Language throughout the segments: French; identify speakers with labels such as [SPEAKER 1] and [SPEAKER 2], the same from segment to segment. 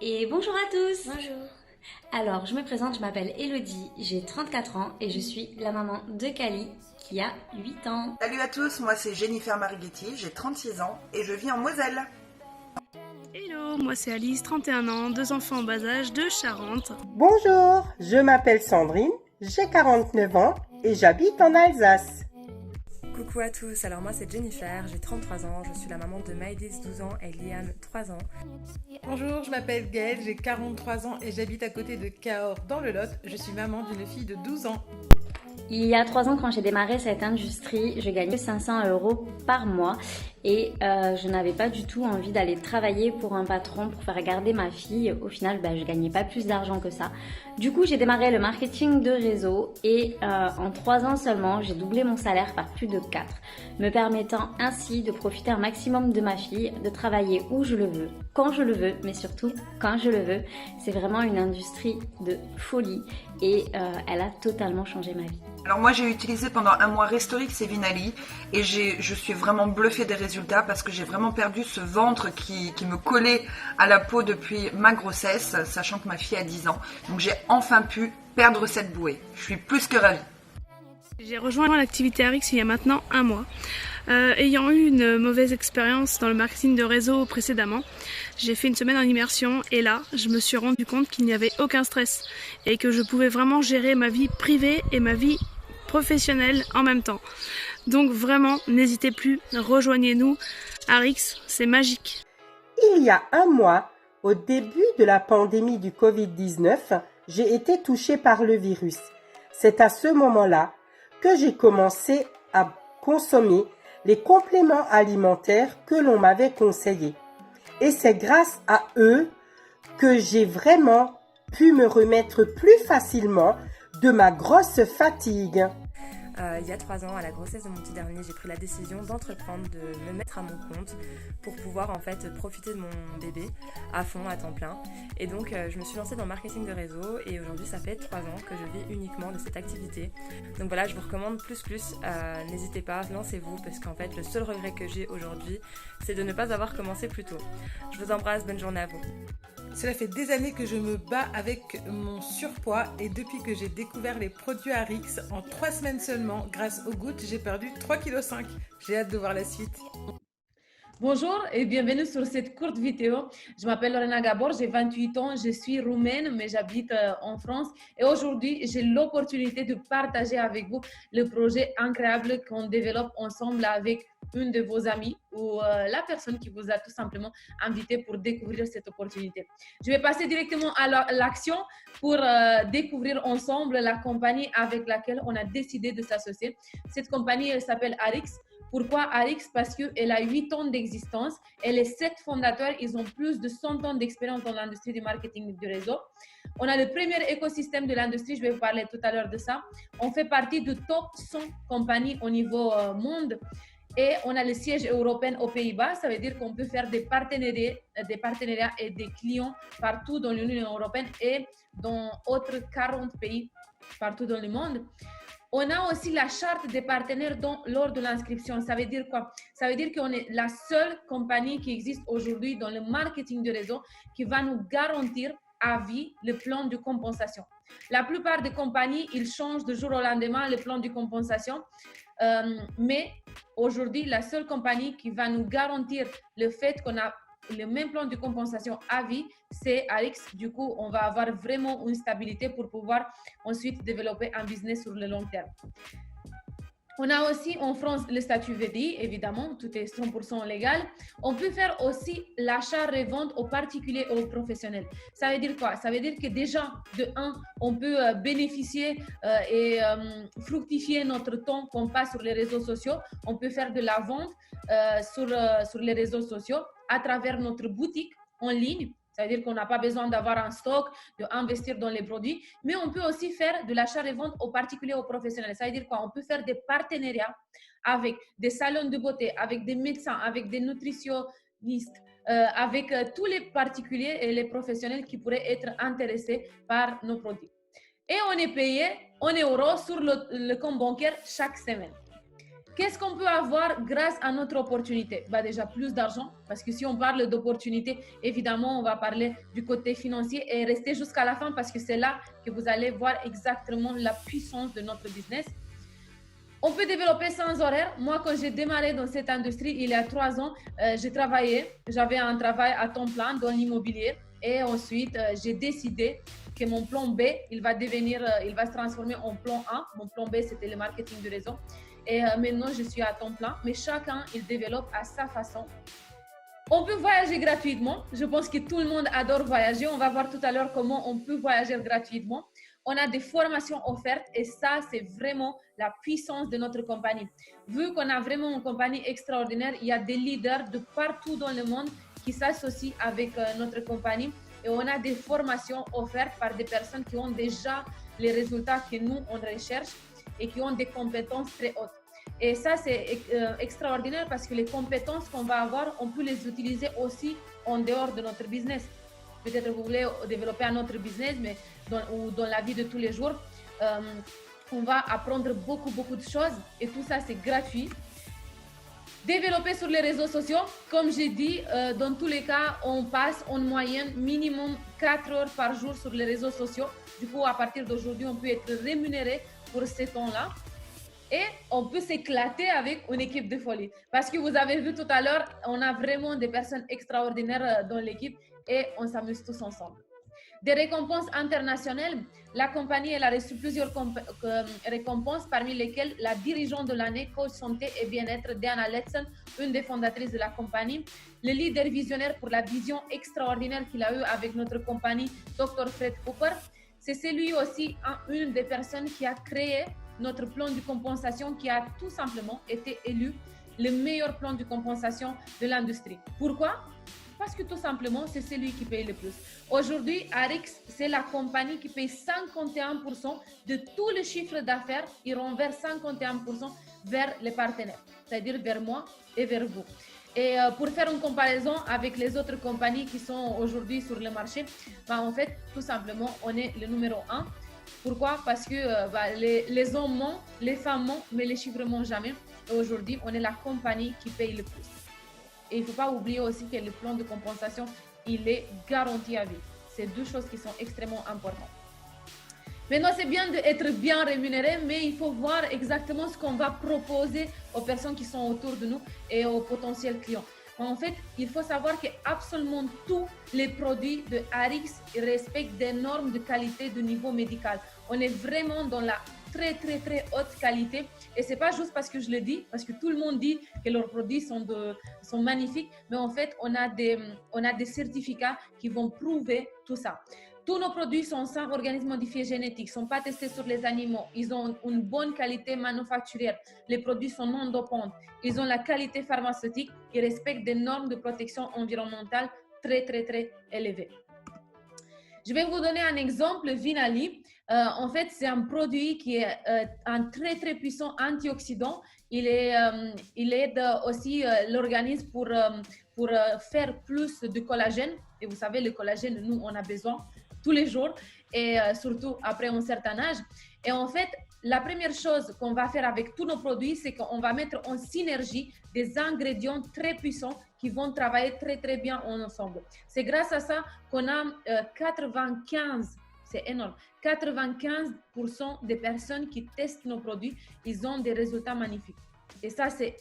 [SPEAKER 1] Et bonjour à tous.
[SPEAKER 2] Bonjour.
[SPEAKER 1] Alors, je me présente, je m'appelle Elodie, j'ai 34 ans et je suis la maman de Kali qui a 8 ans.
[SPEAKER 3] Salut à tous, moi c'est Jennifer Marighetti, j'ai 36 ans et je vis en Moselle.
[SPEAKER 4] Hello, moi c'est Alice, 31 ans, deux enfants en bas âge de Charente.
[SPEAKER 5] Bonjour, je m'appelle Sandrine, j'ai 49 ans et j'habite en Alsace.
[SPEAKER 6] Coucou à tous, alors moi c'est Jennifer, j'ai 33 ans, je suis la maman de Maëlys 12 ans et Liane 3 ans.
[SPEAKER 7] Bonjour, je m'appelle Gaëlle, j'ai 43 ans et j'habite à côté de Cahors dans le Lot. Je suis maman d'une fille de 12 ans.
[SPEAKER 1] Il y a 3 ans, quand j'ai démarré cette industrie, je gagnais 500 euros par mois et je n'avais pas du tout envie d'aller travailler pour un patron pour faire garder ma fille. Au final, je gagnais pas plus d'argent que ça. Du coup, j'ai démarré le marketing de réseau et en 3 ans seulement, j'ai doublé mon salaire par plus de 4, me permettant ainsi de profiter un maximum de ma fille, de travailler où je le veux, quand je le veux, mais surtout quand je le veux. C'est vraiment une industrie de folie et elle a totalement changé ma vie.
[SPEAKER 3] Alors moi j'ai utilisé pendant un mois Restorix et Vinali et je suis vraiment bluffée des résultats parce que j'ai vraiment perdu ce ventre qui me collait à la peau depuis ma grossesse, sachant que ma fille a 10 ans. Donc j'ai enfin pu perdre cette bouée. Je suis plus que ravie.
[SPEAKER 4] J'ai rejoint l'activité Arix il y a maintenant un mois. Ayant eu une mauvaise expérience dans le marketing de réseau précédemment, j'ai fait une semaine en immersion et là, je me suis rendu compte qu'il n'y avait aucun stress et que je pouvais vraiment gérer ma vie privée et ma vie professionnelle en même temps. Donc vraiment, n'hésitez plus, rejoignez-nous. Arix, c'est magique.
[SPEAKER 5] Il y a un mois, au début de la pandémie du Covid-19, j'ai été touchée par le virus. C'est à ce moment-là que j'ai commencé à consommer les compléments alimentaires que l'on m'avait conseillés. Et c'est grâce à eux que j'ai vraiment pu me remettre plus facilement de ma grosse fatigue.
[SPEAKER 6] Il y a 3 ans, à la grossesse de mon petit dernier, j'ai pris la décision d'entreprendre, de me mettre à mon compte pour pouvoir en fait profiter de mon bébé à fond, à temps plein. Et donc je me suis lancée dans le marketing de réseau et aujourd'hui ça fait 3 ans que je vis uniquement de cette activité. Donc voilà, je vous recommande plus, n'hésitez pas, lancez-vous parce qu'en fait le seul regret que j'ai aujourd'hui, c'est de ne pas avoir commencé plus tôt. Je vous embrasse, bonne journée à vous.
[SPEAKER 7] Cela fait des années que je me bats avec mon surpoids et depuis que j'ai découvert les produits Arix, en 3 semaines seulement, grâce aux gouttes, j'ai perdu 3,5 kg. J'ai hâte de voir la suite.
[SPEAKER 8] Bonjour et bienvenue sur cette courte vidéo. Je m'appelle Lorena Gabor, j'ai 28 ans, je suis roumaine mais j'habite en France et aujourd'hui j'ai l'opportunité de partager avec vous le projet incroyable qu'on développe ensemble avec une de vos amies ou la personne qui vous a tout simplement invité pour découvrir cette opportunité. Je vais passer directement à l'action pour découvrir ensemble la compagnie avec laquelle on a décidé de s'associer. Cette compagnie, elle s'appelle Arix. Pourquoi Arix? Parce qu'elle a 8 ans d'existence et les 7 fondateurs, ils ont plus de 100 ans d'expérience dans l'industrie du marketing du réseau. On a le premier écosystème de l'industrie, je vais vous parler tout à l'heure de ça. On fait partie du top 100 compagnies au niveau monde et on a le siège européen aux Pays-Bas. Ça veut dire qu'on peut faire des partenariats et des clients partout dans l'Union européenne et dans autres 40 pays partout dans le monde. On a aussi la charte des partenaires lors de l'inscription. Ça veut dire quoi? Ça veut dire qu'on est la seule compagnie qui existe aujourd'hui dans le marketing de réseau qui va nous garantir à vie le plan de compensation. La plupart des compagnies, ils changent de jour au lendemain le plan de compensation. Mais aujourd'hui, la seule compagnie qui va nous garantir le fait qu'on a le même plan de compensation à vie, c'est Arix. Du coup, on va avoir vraiment une stabilité pour pouvoir ensuite développer un business sur le long terme. On a aussi en France le statut VDI, évidemment, tout est 100% légal. On peut faire aussi l'achat-revente aux particuliers et aux professionnels. Ça veut dire quoi? Ça veut dire que déjà, de un, on peut bénéficier et fructifier notre temps qu'on passe sur les réseaux sociaux. On peut faire de la vente sur les réseaux sociaux à travers notre boutique en ligne. Ça veut dire qu'on n'a pas besoin d'avoir un stock, d'investir dans les produits, mais on peut aussi faire de l'achat et vente aux particuliers, aux professionnels. Ça veut dire quoi? On peut faire des partenariats avec des salons de beauté, avec des médecins, avec des nutritionnistes, avec tous les particuliers et les professionnels qui pourraient être intéressés par nos produits. Et on est payé en euros sur le compte bancaire chaque semaine. Qu'est-ce qu'on peut avoir grâce à notre opportunité? Bah déjà plus d'argent, parce que si on parle d'opportunité, évidemment, on va parler du côté financier et rester jusqu'à la fin parce que c'est là que vous allez voir exactement la puissance de notre business. On peut développer sans horaire. Moi, quand j'ai démarré dans cette industrie, il y a 3 ans, j'ai travaillé. J'avais un travail à temps plein dans l'immobilier. Et ensuite, j'ai décidé que mon plan B, il va se transformer en plan A. Mon plan B, c'était le marketing de réseau. Et maintenant, je suis à temps plein. Mais chacun, il développe à sa façon. On peut voyager gratuitement. Je pense que tout le monde adore voyager. On va voir tout à l'heure comment on peut voyager gratuitement. On a des formations offertes et ça, c'est vraiment la puissance de notre compagnie. Vu qu'on a vraiment une compagnie extraordinaire, il y a des leaders de partout dans le monde qui s'associent avec notre compagnie et on a des formations offertes par des personnes qui ont déjà les résultats que nous, on recherche et qui ont des compétences très hautes. Et ça, c'est extraordinaire parce que les compétences qu'on va avoir, on peut les utiliser aussi en dehors de notre business. Peut-être que vous voulez développer un autre business, mais dans la vie de tous les jours, on va apprendre beaucoup de choses et tout ça, c'est gratuit. Développer sur les réseaux sociaux, comme j'ai dit, dans tous les cas, on passe en moyenne minimum 4 heures par jour sur les réseaux sociaux. Du coup, à partir d'aujourd'hui, on peut être rémunéré pour ce temps-là. Et on peut s'éclater avec une équipe de folie. Parce que vous avez vu tout à l'heure, on a vraiment des personnes extraordinaires dans l'équipe et on s'amuse tous ensemble. Des récompenses internationales. La compagnie elle a reçu plusieurs récompenses, parmi lesquelles la dirigeante de l'année, coach santé et bien-être, Diana Letson, une des fondatrices de la compagnie. Le leader visionnaire pour la vision extraordinaire qu'il a eue avec notre compagnie, Dr. Fred Cooper. C'est celui aussi, une des personnes qui a créé notre plan de compensation qui a tout simplement été élu le meilleur plan de compensation de l'industrie. Pourquoi? Parce que tout simplement, c'est celui qui paye le plus. Aujourd'hui, Arix, c'est la compagnie qui paye 51% de tous les chiffres d'affaires. Ils renversent 51% vers les partenaires, c'est-à-dire vers moi et vers vous. Et pour faire une comparaison avec les autres compagnies qui sont aujourd'hui sur le marché, en fait, tout simplement, on est le numéro 1. Pourquoi? Parce que les hommes mentent, les femmes mentent, mais les chiffres mentent jamais. Et aujourd'hui, on est la compagnie qui paye le plus. Et il ne faut pas oublier aussi que le plan de compensation, il est garanti à vie. C'est 2 choses qui sont extrêmement importantes. Maintenant, c'est bien d'être bien rémunéré, mais il faut voir exactement ce qu'on va proposer aux personnes qui sont autour de nous et aux potentiels clients. En fait, il faut savoir que absolument tous les produits de Arix respectent des normes de qualité de niveau médical. On est vraiment dans la très haute qualité et c'est pas juste parce que je le dis, parce que tout le monde dit que leurs produits sont magnifiques, mais en fait, on a des certificats qui vont prouver tout ça. Tous nos produits sont sans organismes modifiés génétiques, ne sont pas testés sur les animaux, ils ont une bonne qualité manufacturière, les produits sont non dopants, ils ont la qualité pharmaceutique, ils respectent des normes de protection environnementale très élevées. Je vais vous donner un exemple, Vinali. En fait, c'est un produit qui est un très puissant antioxydant. Il aide aussi l'organisme pour faire plus de collagène. Et vous savez, le collagène, nous, on a besoin tous les jours et surtout après un certain âge. Et en fait, la première chose qu'on va faire avec tous nos produits, c'est qu'on va mettre en synergie des ingrédients très puissants qui vont travailler très bien ensemble. C'est grâce à ça qu'on a 95, c'est énorme, 95% des personnes qui testent nos produits, ils ont des résultats magnifiques. Et ça, c'est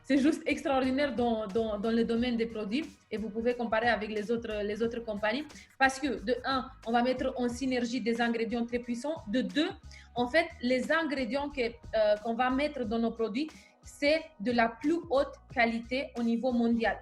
[SPEAKER 8] juste extraordinaire dans le domaine des produits et vous pouvez comparer avec les autres compagnies parce que de 1, on va mettre en synergie des ingrédients très puissants. De 2, en fait, les ingrédients qu'on va mettre dans nos produits, c'est de la plus haute qualité au niveau mondial.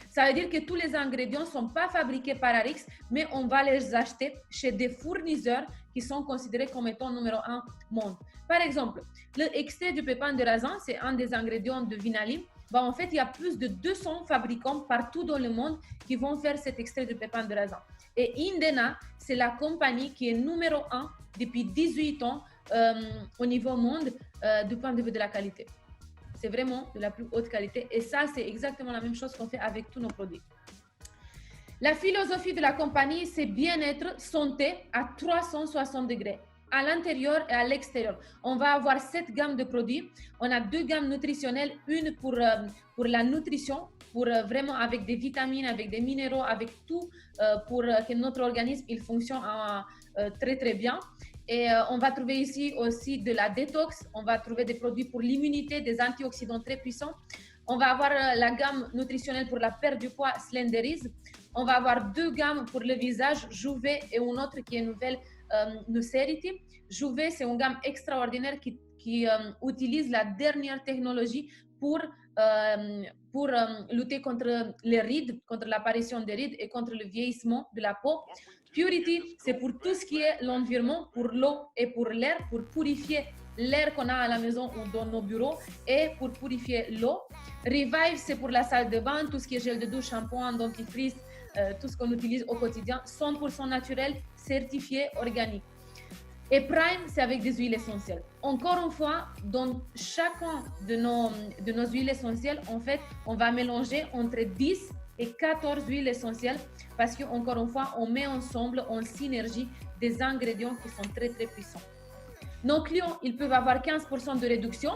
[SPEAKER 8] Ça veut dire que tous les ingrédients ne sont pas fabriqués par Arix, mais on va les acheter chez des fournisseurs qui sont considérés comme étant numéro 1 monde. Par exemple, l'extrait du pépin de raisin, c'est un des ingrédients de Vinali. En fait, il y a plus de 200 fabricants partout dans le monde qui vont faire cet extrait de pépin de raisin. Et Indena, c'est la compagnie qui est numéro 1 depuis 18 ans au niveau monde du point de vue de la qualité. C'est vraiment de la plus haute qualité et ça, c'est exactement la même chose qu'on fait avec tous nos produits. La philosophie de la compagnie, c'est bien-être, santé à 360 degrés. à l'intérieur et à l'extérieur. On va avoir 7 gammes de produits. On a 2 gammes nutritionnelles, une pour la nutrition, pour vraiment avec des vitamines, avec des minéraux, avec tout pour que notre organisme il fonctionne très très bien. Et on va trouver ici aussi de la détox, on va trouver des produits pour l'immunité, des antioxydants très puissants. On va avoir la gamme nutritionnelle pour la perte du poids, Slenderize. On va avoir 2 gammes pour le visage, Jouvet, et une autre qui est nouvelle, Nucerity. Jouvet, c'est une gamme extraordinaire qui utilise la dernière technologie pour lutter contre les rides, contre l'apparition des rides et contre le vieillissement de la peau. Purity, c'est pour tout ce qui est l'environnement, pour l'eau et pour l'air, pour purifier l'air qu'on a à la maison ou dans nos bureaux et pour purifier l'eau. Revive, c'est pour la salle de bain, tout ce qui est gel de douche, shampoing, dentifrice, tout ce qu'on utilise au quotidien, 100% naturel, certifié, organique. Et Prime, c'est avec des huiles essentielles. Encore une fois, dans chacun de nos huiles essentielles, en fait, on va mélanger entre 10 et 14 huiles essentielles parce qu'encore une fois, on met ensemble en synergie des ingrédients qui sont très, très puissants. Nos clients, ils peuvent avoir 15% de réduction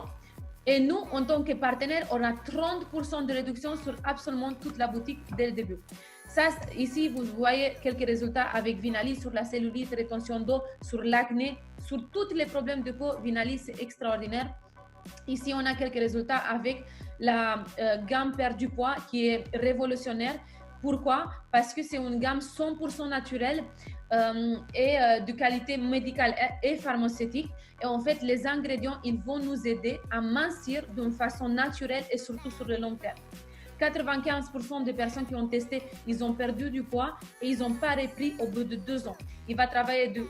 [SPEAKER 8] et nous, en tant que partenaire, on a 30% de réduction sur absolument toute la boutique dès le début. Ça, ici, vous voyez quelques résultats avec Vinali sur la cellulite, rétention d'eau, sur l'acné, sur tous les problèmes de peau. Vinali, c'est extraordinaire. Ici, on a quelques résultats avec la gamme perte du poids qui est révolutionnaire. Pourquoi? Parce que c'est une gamme 100% naturelle et de qualité médicale et pharmaceutique. Et en fait, les ingrédients, ils vont nous aider à mincir d'une façon naturelle et surtout sur le long terme. 95% des personnes qui ont testé, ils ont perdu du poids et ils n'ont pas repris au bout de 2 ans. Il va travailler du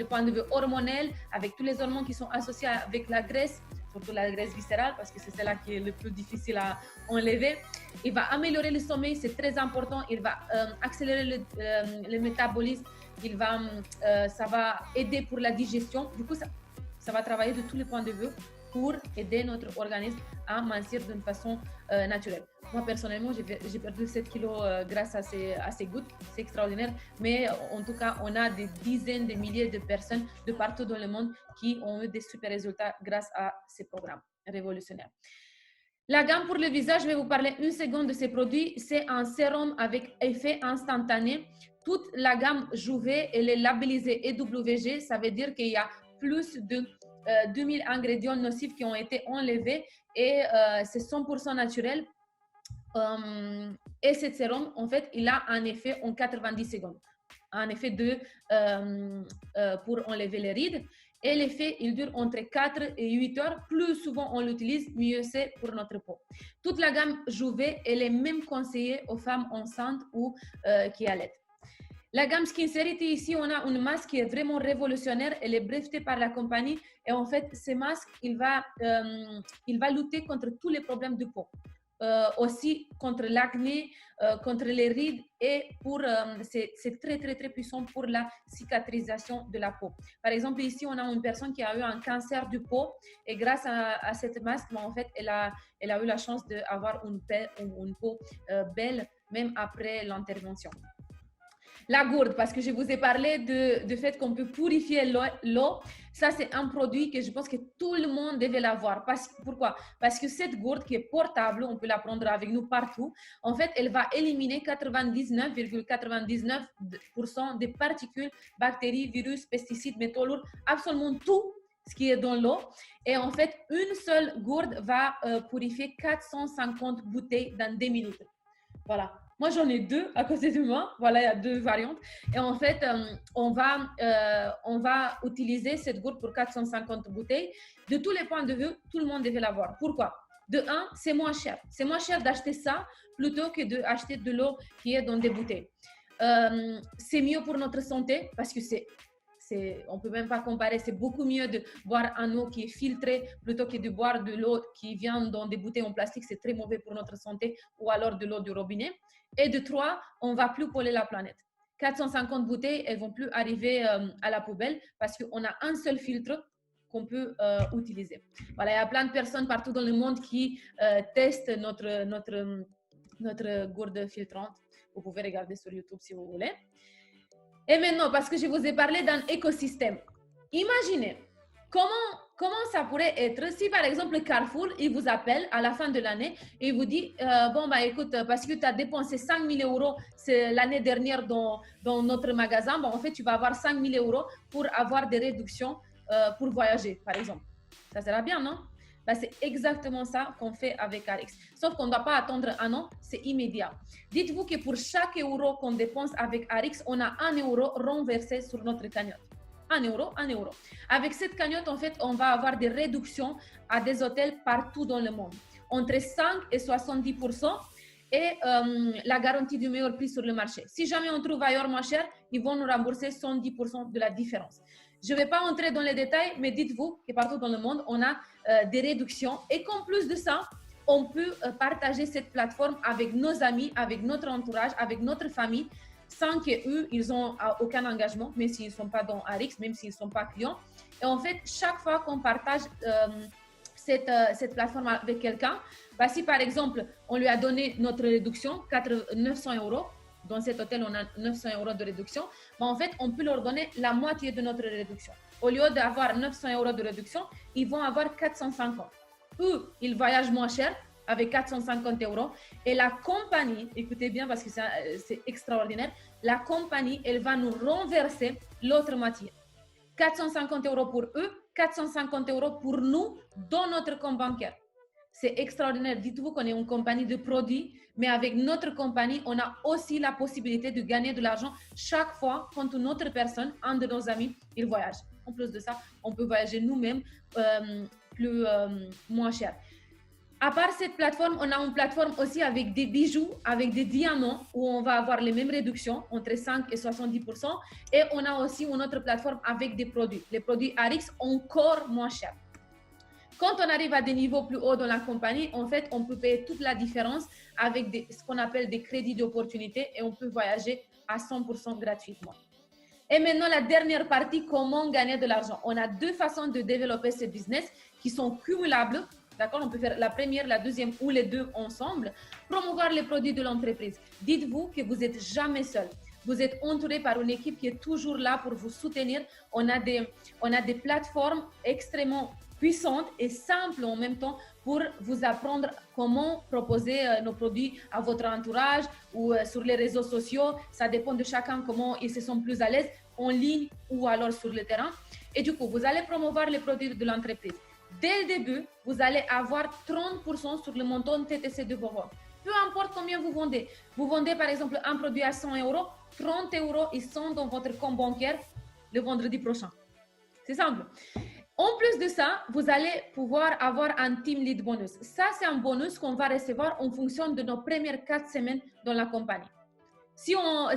[SPEAKER 8] point de vue hormonal, avec tous les hormones qui sont associés avec la graisse, surtout la graisse viscérale, parce que c'est celle-là qui est le plus difficile à enlever. Il va améliorer le sommeil, c'est très important. Il va accélérer le métabolisme. Ça va aider pour la digestion. Du coup, ça va travailler de tous les points de vue pour aider notre organisme à mincir d'une façon naturelle. Moi, personnellement, j'ai perdu 7 kilos grâce à ces gouttes. C'est extraordinaire. Mais en tout cas, on a des dizaines de milliers de personnes de partout dans le monde qui ont eu des super résultats grâce à ces programmes révolutionnaires. La gamme pour le visage, je vais vous parler une seconde de ces produits. C'est un sérum avec effet instantané. Toute la gamme Jouvet, elle est labellisée EWG. Ça veut dire qu'il y a plus de 2000 ingrédients nocifs qui ont été enlevés et c'est 100% naturel. Et ce sérum, en fait, il a un effet en 90 secondes. Un effet pour enlever les rides. Et l'effet, il dure entre 4 et 8 heures. Plus souvent on l'utilise, mieux c'est pour notre peau. Toute la gamme Jouvet, elle est même conseillée aux femmes enceintes ou qui allaitent. La gamme Skincerity, ici, on a une masque qui est vraiment révolutionnaire. Elle est brevetée par la compagnie. Et en fait, ce masque, il va lutter contre tous les problèmes de peau. Aussi contre l'acné, contre les rides et c'est très, très, très puissant pour la cicatrisation de la peau. Par exemple, ici, on a une personne qui a eu un cancer du peau et grâce à cette masque, en fait, elle a eu la chance d'avoir une peau belle même après l'intervention. La gourde, parce que je vous ai parlé du fait qu'on peut purifier l'eau. Ça, c'est un produit que je pense que tout le monde devait l'avoir. Pourquoi? Parce que cette gourde qui est portable, on peut la prendre avec nous partout. En fait, elle va éliminer 99,99% des particules, bactéries, virus, pesticides, métaux lourds, absolument tout ce qui est dans l'eau. Et en fait, une seule gourde va purifier 450 bouteilles dans 2 minutes. Voilà. Moi, j'en ai 2 à côté de moi. Voilà, il y a 2 variantes. Et en fait, on va utiliser cette gourde pour 450 bouteilles. De tous les points de vue, tout le monde devait l'avoir. Pourquoi? De 1, c'est moins cher. C'est moins cher d'acheter ça plutôt que d'acheter de l'eau qui est dans des bouteilles. C'est mieux pour notre santé parce que on ne peut même pas comparer. C'est beaucoup mieux de boire un eau qui est filtrée plutôt que de boire de l'eau qui vient dans des bouteilles en plastique. C'est très mauvais pour notre santé ou alors de l'eau du robinet. Et de 3, on ne va plus polluer la planète. 450 bouteilles, elles ne vont plus arriver à la poubelle parce qu'on a un seul filtre qu'on peut utiliser. Voilà, il y a plein de personnes partout dans le monde qui testent notre gourde filtrante. Vous pouvez regarder sur YouTube si vous voulez. Et maintenant, parce que je vous ai parlé d'un écosystème. imaginez comment ça pourrait être si par exemple Carrefour, il vous appelle à la fin de l'année et il vous dit bon bah écoute, parce que tu as dépensé 5 000 euros l'année dernière dans notre magasin, bah, en fait tu vas avoir 5 000 euros pour avoir des réductions pour voyager par exemple. Ça sera bien, non? Bah, c'est exactement ça qu'on fait avec Arix. Sauf qu'on ne doit pas attendre un an, c'est immédiat. Dites-vous que pour chaque euro qu'on dépense avec Arix, on a 1 euro renversé sur notre cagnotte. 1 euro, 1 euro. Avec cette cagnotte, en fait, on va avoir des réductions à des hôtels partout dans le monde. Entre 5 et 70% et la garantie du meilleur prix sur le marché. Si jamais on trouve ailleurs moins cher, ils vont nous rembourser 110% de la différence. Je ne vais pas entrer dans les détails, mais dites-vous que partout dans le monde, on a des réductions et qu'en plus de ça, on peut partager cette plateforme avec nos amis, avec notre entourage, avec notre famille, sans qu'eux, ils n'ont aucun engagement, même s'ils ne sont pas dans Arix, même s'ils ne sont pas clients. Et en fait, chaque fois qu'on partage cette plateforme avec quelqu'un, bah, si par exemple, on lui a donné notre réduction, 900 euros, dans cet hôtel, on a 900 euros de réduction, bah, en fait, on peut leur donner la moitié de notre réduction. Au lieu d'avoir 900 euros de réduction, ils vont avoir 450. Eux, ils voyagent moins cher, avec 450 euros. Et la compagnie, écoutez bien parce que c'est extraordinaire, la compagnie, elle va nous renverser l'autre moitié. 450 euros pour eux, 450 euros pour nous dans notre compte bancaire. C'est extraordinaire. Dites-vous qu'on est une compagnie de produits, mais avec notre compagnie, on a aussi la possibilité de gagner de l'argent chaque fois quand une autre personne, un de nos amis, il voyage. En plus de ça, on peut voyager nous-mêmes moins cher. À part cette plateforme, on a une plateforme aussi avec des bijoux, avec des diamants, où on va avoir les mêmes réductions, entre 5 et 70%. Et on a aussi une autre plateforme avec des produits. Les produits Arix encore moins chers. Quand on arrive à des niveaux plus hauts dans la compagnie, en fait, on peut payer toute la différence avec ce qu'on appelle des crédits d'opportunité et on peut voyager à 100% gratuitement. Et maintenant, la dernière partie, comment gagner de l'argent. On a deux façons de développer ce business qui sont cumulables. D'accord? On peut faire la première, la deuxième ou les deux ensemble. Promouvoir les produits de l'entreprise. Dites-vous que vous n'êtes jamais seul. Vous êtes entouré par une équipe qui est toujours là pour vous soutenir. On a des plateformes extrêmement puissantes et simples en même temps pour vous apprendre comment proposer nos produits à votre entourage ou sur les réseaux sociaux. Ça dépend de chacun comment ils se sentent plus à l'aise en ligne ou alors sur le terrain. Et du coup, vous allez promouvoir les produits de l'entreprise. Dès le début, vous allez avoir 30% sur le montant TTC de vos ventes. Peu importe combien vous vendez. Vous vendez par exemple un produit à 100 euros, 30 euros, ils sont dans votre compte bancaire le vendredi prochain. C'est simple. En plus de ça, vous allez pouvoir avoir un team lead bonus. Ça, c'est un bonus qu'on va recevoir en fonction de nos premières 4 semaines dans la compagnie. Si on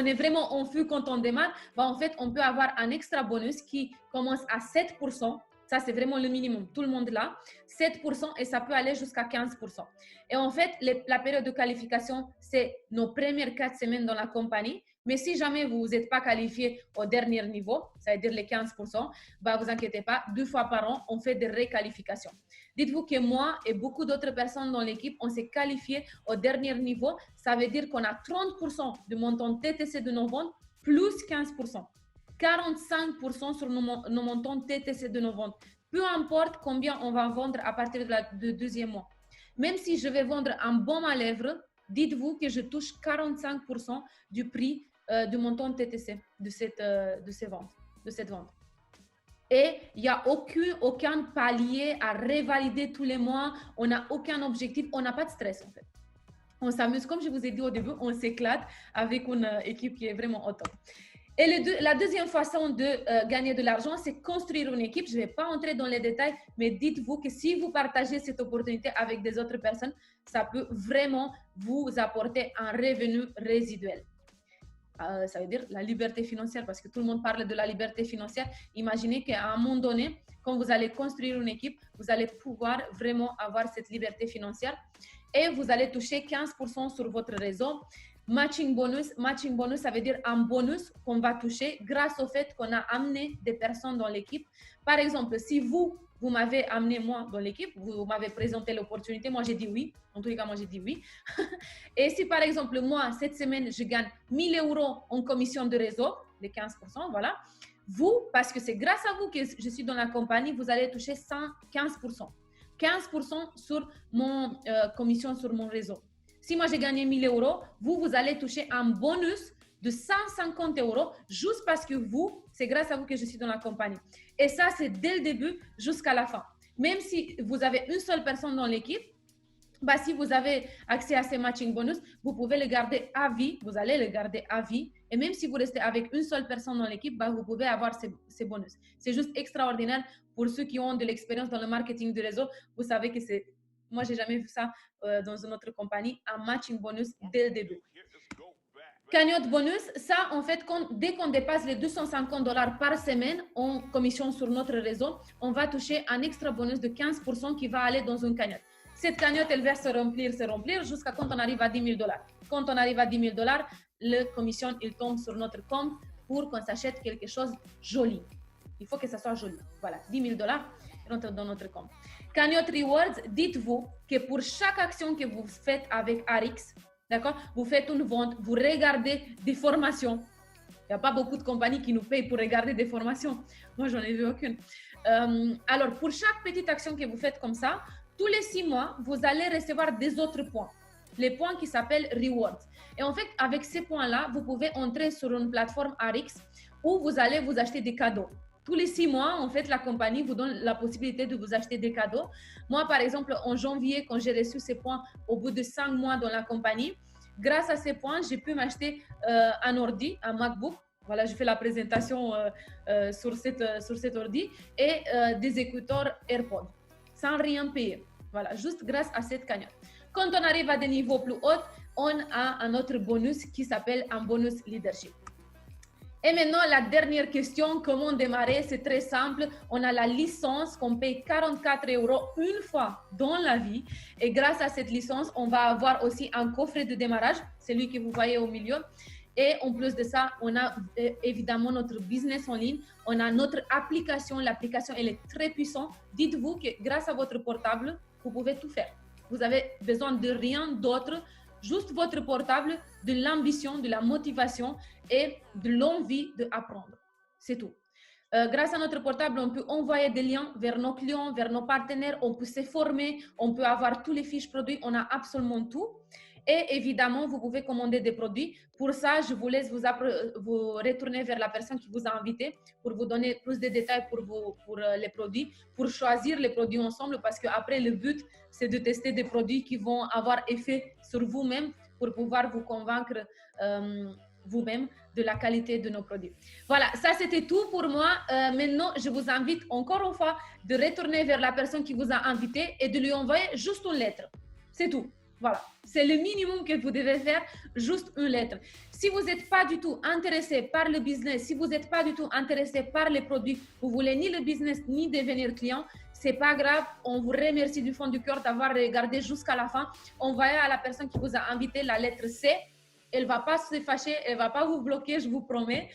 [SPEAKER 8] est vraiment en feu quand on démarre, bah en fait, on peut avoir un extra bonus qui commence à 7%. Ça, c'est vraiment le minimum. Tout le monde là. 7% et ça peut aller jusqu'à 15%. Et en fait, la période de qualification, c'est nos premières 4 semaines dans la compagnie. Mais si jamais vous n'êtes pas qualifié au dernier niveau, ça veut dire les 15%, bah vous inquiétez pas, 2 fois par an, on fait des réqualifications. Dites-vous que moi et beaucoup d'autres personnes dans l'équipe, on s'est qualifié au dernier niveau. Ça veut dire qu'on a 30% de montant TTC de nos ventes plus 15%. 45% sur nos montants TTC de nos ventes. Peu importe combien on va vendre à partir du deuxième mois. Même si je vais vendre un baume à lèvres, dites-vous que je touche 45% du prix du montant TTC de cette vente. Et il n'y a aucun palier à revalider tous les mois. On n'a aucun objectif. On n'a pas de stress en fait. On s'amuse, comme je vous ai dit au début, on s'éclate avec une équipe qui est vraiment au top. Et la deuxième façon de gagner de l'argent, c'est construire une équipe. Je ne vais pas entrer dans les détails, mais dites-vous que si vous partagez cette opportunité avec des autres personnes, ça peut vraiment vous apporter un revenu résiduel. Ça veut dire la liberté financière, parce que tout le monde parle de la liberté financière. Imaginez qu'à un moment donné, quand vous allez construire une équipe, vous allez pouvoir vraiment avoir cette liberté financière et vous allez toucher 15% sur votre réseau. Matching bonus, ça veut dire un bonus qu'on va toucher grâce au fait qu'on a amené des personnes dans l'équipe. Par exemple, si vous m'avez amené moi dans l'équipe, vous m'avez présenté l'opportunité, moi j'ai dit oui. En tous les cas, moi j'ai dit oui. Et si par exemple, moi, cette semaine, je gagne 1 000 euros en commission de réseau, les 15%, voilà. Vous, parce que c'est grâce à vous que je suis dans la compagnie, vous allez toucher 115%. 15% sur mon commission sur mon réseau. Si moi j'ai gagné 1000 euros, vous allez toucher un bonus de 150 euros juste parce que vous, c'est grâce à vous que je suis dans la compagnie. Et ça, c'est dès le début jusqu'à la fin. Même si vous avez une seule personne dans l'équipe, bah, si vous avez accès à ces matching bonus, vous pouvez le garder à vie, vous allez le garder à vie. Et même si vous restez avec une seule personne dans l'équipe, bah, vous pouvez avoir ces bonus. C'est juste extraordinaire pour ceux qui ont de l'expérience dans le marketing de réseau. Vous savez que c'est, moi, j'ai jamais vu ça dans une autre compagnie, un matching bonus dès le début. Cagnotte bonus, ça, en fait, dès qu'on dépasse les $250 par semaine en commission sur notre réseau, on va toucher un extra bonus de 15% qui va aller dans une cagnotte. Cette cagnotte, elle va se remplir jusqu'à quand on arrive à $10 000. Quand on arrive à $10 000, la commission, il tombe sur notre compte pour qu'on s'achète quelque chose de joli. Il faut que ça soit joli. Voilà, $10 000 rentrent dans notre compte. Cagnotte Rewards, dites-vous que pour chaque action que vous faites avec Arix, d'accord, vous faites une vente, vous regardez des formations. Il n'y a pas beaucoup de compagnies qui nous payent pour regarder des formations. Moi, j'en ai vu aucune. Alors, pour chaque petite action que vous faites comme ça, tous les 6 mois, vous allez recevoir des autres points. Les points qui s'appellent Rewards. Et en fait, avec ces points-là, vous pouvez entrer sur une plateforme Arix où vous allez vous acheter des cadeaux. Tous les 6 mois, en fait, la compagnie vous donne la possibilité de vous acheter des cadeaux. Moi, par exemple, en janvier, quand j'ai reçu ces points au bout de 5 mois dans la compagnie, grâce à ces points, j'ai pu m'acheter un ordi, un MacBook. Voilà, je fais la présentation sur cet ordi et des écouteurs AirPods, sans rien payer. Voilà, juste grâce à cette cagnotte. Quand on arrive à des niveaux plus hauts, on a un autre bonus qui s'appelle un bonus leadership. Et maintenant, la dernière question, comment démarrer? C'est très simple. On a la licence qu'on paye 44 € une fois dans la vie. Et grâce à cette licence, on va avoir aussi un coffret de démarrage, celui que vous voyez au milieu. Et en plus de ça, on a évidemment notre business en ligne. On a notre application. L'application, elle est très puissante. Dites-vous que grâce à votre portable, vous pouvez tout faire. Vous avez besoin de rien d'autre, juste votre portable, de l'ambition, de la motivation et de l'envie d'apprendre. C'est tout. Grâce à notre portable, on peut envoyer des liens vers nos clients, vers nos partenaires. On peut se former, on peut avoir tous les fiches produits. On a absolument tout. Et évidemment, vous pouvez commander des produits. Pour ça, je vous laisse vous retourner vers la personne qui vous a invité pour vous donner plus de détails pour les produits, pour choisir les produits ensemble, parce qu'après, le but, c'est de tester des produits qui vont avoir effet sur vous-même pour pouvoir vous convaincre vous-même de la qualité de nos produits. Voilà, ça c'était tout pour moi. Maintenant, je vous invite encore une fois de retourner vers la personne qui vous a invité et de lui envoyer juste une lettre. C'est tout. Voilà, c'est le minimum que vous devez faire, juste une lettre. Si vous n'êtes pas du tout intéressé par le business, si vous n'êtes pas du tout intéressé par les produits, vous voulez ni le business ni devenir client, c'est pas grave. On vous remercie du fond du cœur d'avoir regardé jusqu'à la fin. Envoyez à la personne qui vous a invité la lettre C. Elle ne va pas se fâcher, elle ne va pas vous bloquer, je vous promets.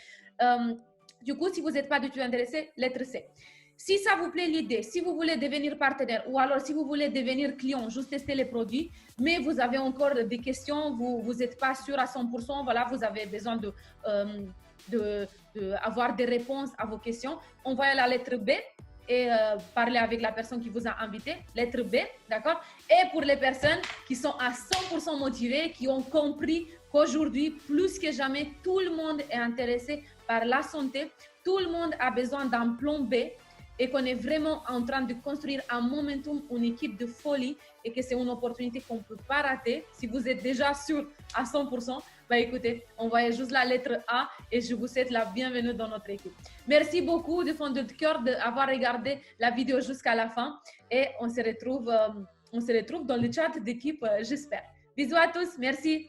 [SPEAKER 8] Du coup, si vous n'êtes pas du tout intéressé, lettre C. Si ça vous plaît l'idée, si vous voulez devenir partenaire ou alors si vous voulez devenir client, juste tester les produits, mais vous avez encore des questions, vous n'êtes pas sûr à 100%, voilà, vous avez besoin d'avoir des réponses à vos questions, envoyez la lettre B et parlez avec la personne qui vous a invité, lettre B, d'accord? Et pour les personnes qui sont à 100% motivées, qui ont compris qu'aujourd'hui, plus que jamais, tout le monde est intéressé par la santé, tout le monde a besoin d'un plan B, et qu'on est vraiment en train de construire un momentum, une équipe de folie et que c'est une opportunité qu'on ne peut pas rater. Si vous êtes déjà sûr à 100%, bah écoutez, envoyez juste la lettre A et je vous souhaite la bienvenue dans notre équipe. Merci beaucoup du fond de cœur d'avoir regardé la vidéo jusqu'à la fin et on se retrouve dans le chat d'équipe, j'espère. Bisous à tous, merci.